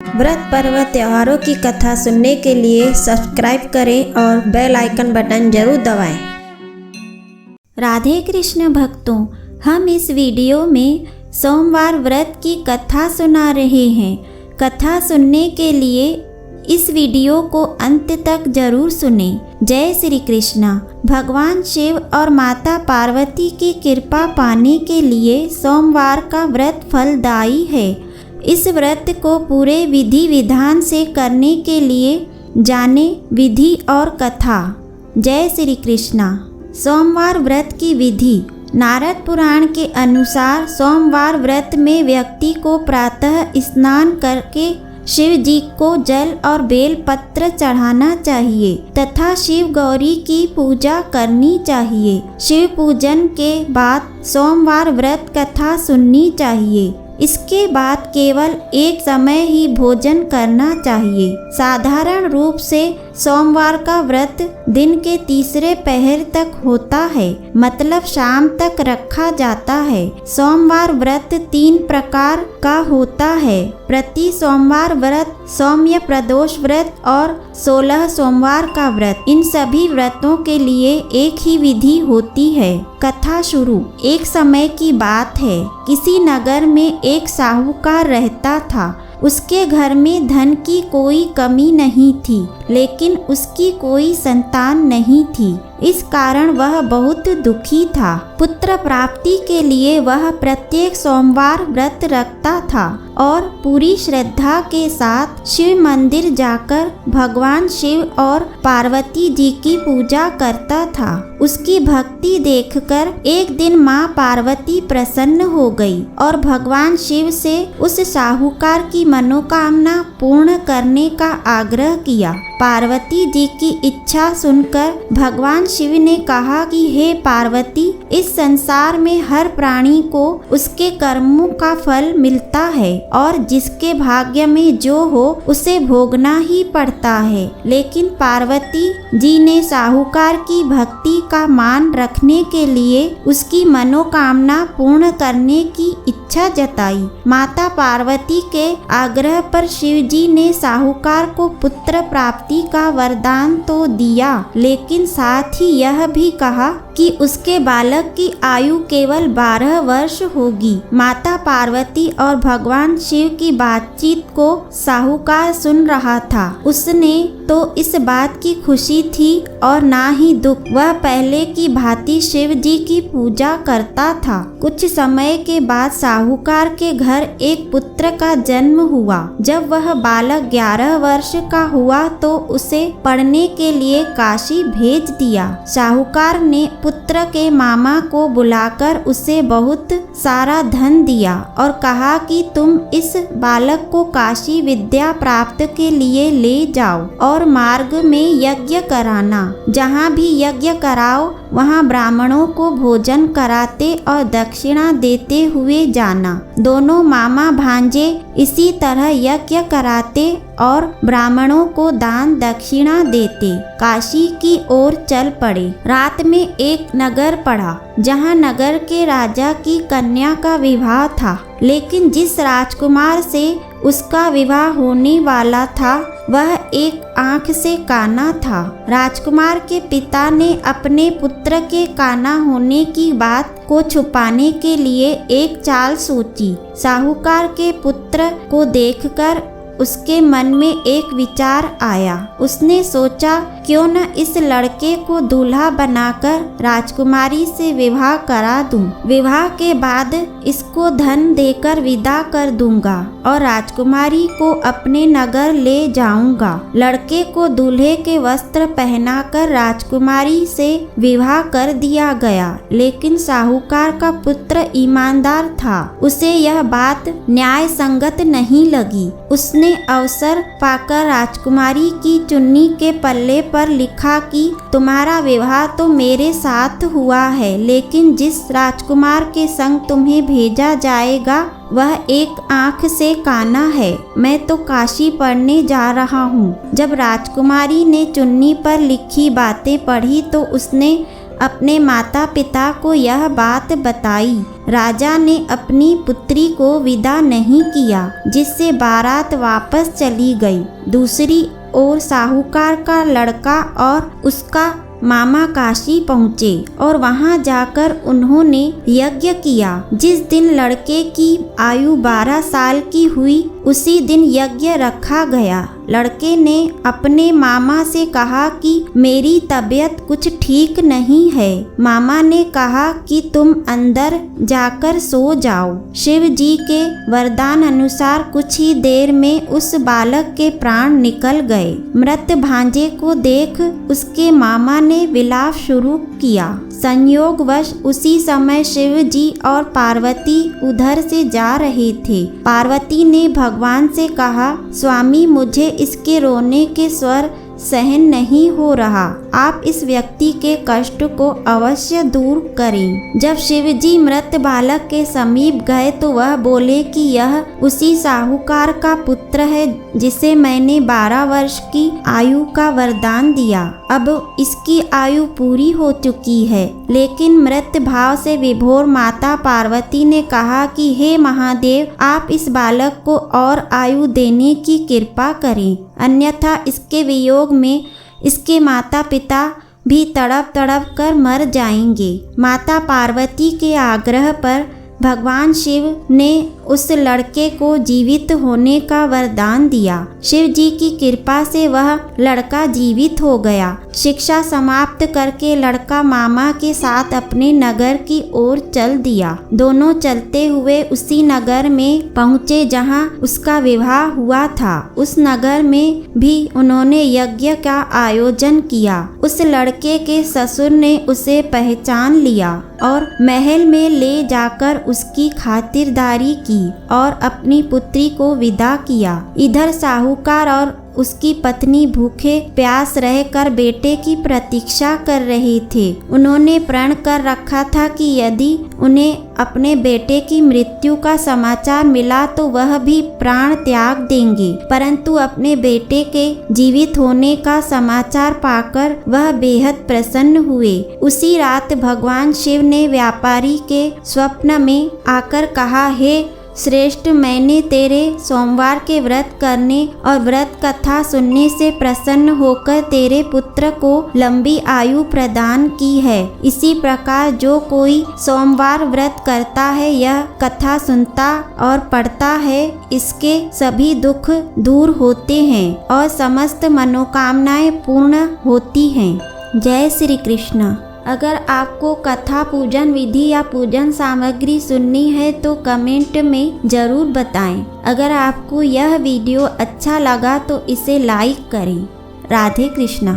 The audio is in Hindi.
व्रत पर्व त्योहारों की कथा सुनने के लिए सब्सक्राइब करें और बेल आइकन बटन जरूर दबाएं। राधे कृष्ण भक्तों, हम इस वीडियो में सोमवार व्रत की कथा सुना रहे हैं। कथा सुनने के लिए इस वीडियो को अंत तक जरूर सुनें। जय श्री कृष्णा। भगवान शिव और माता पार्वती की कृपा पाने के लिए सोमवार का व्रत फलदायी है। इस व्रत को पूरे विधि विधान से करने के लिए जाने विधि और कथा। जय श्री कृष्णा। सोमवार व्रत की विधि। नारद पुराण के अनुसार सोमवार व्रत में व्यक्ति को प्रातः स्नान करके शिव जी को जल और बेल पत्र चढ़ाना चाहिए तथा शिव गौरी की पूजा करनी चाहिए। शिव पूजन के बाद सोमवार व्रत कथा सुननी चाहिए। इसके बाद केवल एक समय ही भोजन करना चाहिए। साधारण रूप से सोमवार का व्रत दिन के तीसरे पहर तक होता है, मतलब शाम तक रखा जाता है। सोमवार व्रत 3 प्रकार का होता है: प्रति सोमवार व्रत, सौम्य प्रदोष व्रत और 16 सोमवार का व्रत। इन सभी व्रतों के लिए एक ही विधि होती है। कथा शुरू। एक समय की बात है, किसी नगर में एक साहूकार रहता था। उसके घर में धन की कोई कमी नहीं थी, लेकिन उसकी कोई संतान नहीं थी। इस कारण वह बहुत दुखी था। पुत्र प्राप्ति के लिए वह प्रत्येक सोमवार व्रत रखता था और पूरी श्रद्धा के साथ शिव मंदिर जाकर भगवान शिव और पार्वती जी की पूजा करता था। उसकी भक्ति देखकर एक दिन माँ पार्वती प्रसन्न हो गई और भगवान शिव से उस साहूकार की मनोकामना पूर्ण करने का आग्रह किया। पार्वती जी की इच्छा सुनकर भगवान शिव ने कहा कि हे पार्वती, इस संसार में हर प्राणी को उसके कर्मों का फल मिलता है और जिसके भाग्य में जो हो उसे भोगना ही पड़ता है। लेकिन पार्वती जी ने साहूकार की भक्ति का मान रखने के लिए उसकी मनोकामना पूर्ण करने की इच्छा जताई। माता पार्वती के आग्रह पर शिव जी ने साहूकार को पुत्र प्राप्ति का वरदान तो दिया, लेकिन साथ ही यह भी कहा कि उसके बालक की आयु केवल 12 वर्ष होगी। माता पार्वती और भगवान शिव की बातचीत को साहूकार सुन रहा था। उसने तो इस बात की खुशी थी और ना ही दुख। वह पहले की भांति शिव जी की पूजा करता था। कुछ समय के बाद साहूकार के घर एक पुत्र का जन्म हुआ। जब वह बालक 11 वर्ष का हुआ तो उसे पढ़ने के लिए काशी भेज दिया। साहूकार ने पुत्र के मामा को बुलाकर उसे बहुत सारा धन दिया और कहा कि तुम इस बालक को काशी विद्या प्राप्त के लिए ले जाओ और मार्ग में यज्ञ कराना। जहाँ भी यज्ञ कराओ वहाँ ब्राह्मणों को भोजन कराते और दक्षिणा देते हुए जाना। दोनों मामा भांजे इसी तरह यज्ञ कराते और ब्राह्मणों को दान दक्षिणा देते काशी की ओर चल पड़े। रात में एक नगर पड़ा जहाँ नगर के राजा की कन्या का विवाह था, लेकिन जिस राजकुमार से उसका विवाह होने वाला था वह एक आंख से काना था। राजकुमार के पिता ने अपने पुत्र के काना होने की बात को छुपाने के लिए एक चाल सोची। साहूकार के पुत्र को देखकर उसके मन में एक विचार आया। उसने सोचा क्यों न इस लड़के को दूल्हा बनाकर राजकुमारी से विवाह करा दूं। विवाह के बाद इसको धन देकर विदा कर दूंगा और राजकुमारी को अपने नगर ले जाऊंगा। लड़के को दूल्हे के वस्त्र पहनाकर राजकुमारी से विवाह कर दिया गया, लेकिन साहूकार का पुत्र ईमानदार था। उसे यह बात न्याय संगत नहीं लगी। उसने अवसर पाकर राजकुमारी की चुन्नी के पल्ले पर लिखा कि तुम्हारा विवाह तो मेरे साथ हुआ है, लेकिन जिस राजकुमार के संग तुम्हें भेजा जाएगा वह एक आंख से काना है। मैं तो काशी पढ़ने जा रहा हूँ। जब राजकुमारी ने चुन्नी पर लिखी बातें पढ़ी तो उसने अपने माता पिता को यह बात बताई। राजा ने अपनी पुत्री को विदा नहीं किया, जिससे बारात वापस चली गई। दूसरी ओर साहूकार का लड़का और उसका मामा काशी पहुँचे और वहां जाकर उन्होंने यज्ञ किया। जिस दिन लड़के की आयु 12 साल की हुई, उसी दिन यज्ञ रखा गया। लड़के ने अपने मामा से कहा कि मेरी तबीयत कुछ ठीक नहीं है। मामा ने कहा कि तुम अंदर जाकर सो जाओ। शिव जी के वरदान अनुसार कुछ ही देर में उस बालक के प्राण निकल गए। मृत भांजे को देख उसके मामा ने विलाप शुरू किया। संयोगवश उसी समय शिव जी और पार्वती उधर से जा रहे थे। पार्वती ने भगवान से कहा, स्वामी मुझे इसके रोने के स्वर सहन नहीं हो रहा, आप इस व्यक्ति के कष्ट को अवश्य दूर करें। जब शिवजी मृत बालक के समीप गए तो वह बोले कि यह उसी साहूकार का पुत्र है जिसे मैंने 12 वर्ष की आयु का वरदान दिया। अब इसकी आयु पूरी हो चुकी है। लेकिन मृत भाव से विभोर माता पार्वती ने कहा कि हे महादेव, आप इस बालक को और आयु देने की कृपा करें, अन्यथा इसके वियोग में इसके माता पिता भी तड़प तड़प कर मर जाएंगे। माता पार्वती के आग्रह पर भगवान शिव ने उस लड़के को जीवित होने का वरदान दिया। शिव जी की कृपा से वह लड़का जीवित हो गया। शिक्षा समाप्त करके लड़का मामा के साथ अपने नगर की ओर चल दिया। दोनों चलते हुए उसी नगर में पहुँचे जहाँ उसका विवाह हुआ था। उस नगर में भी उन्होंने यज्ञ का आयोजन किया। उस लड़के के ससुर ने उसे पहचान लिया और महल में ले जाकर उसकी खातिरदारी की और अपनी पुत्री को विदा किया। इधर साहूकार और उसकी पत्नी भूखे प्यास रहकर बेटे की प्रतीक्षा कर रहे थे। उन्होंने प्रण कर रखा था कि यदि उन्हें अपने बेटे की मृत्यु का समाचार मिला तो वह भी प्राण त्याग देंगे, परंतु अपने बेटे के जीवित होने का समाचार पाकर वह बेहद प्रसन्न हुए। उसी रात भगवान शिव ने व्यापारी के स्वप्न में आकर कहा, हे श्रेष्ठ, मैंने तेरे सोमवार के व्रत करने और व्रत कथा सुनने से प्रसन्न होकर तेरे पुत्र को लंबी आयु प्रदान की है। इसी प्रकार जो कोई सोमवार व्रत करता है, यह कथा सुनता और पढ़ता है, इसके सभी दुख दूर होते हैं और समस्त मनोकामनाएं पूर्ण होती हैं। जय श्री कृष्ण। अगर आपको कथा पूजन विधि या पूजन सामग्री सुननी है तो कमेंट में ज़रूर बताएं। अगर आपको यह वीडियो अच्छा लगा तो इसे लाइक करें। राधे कृष्णा।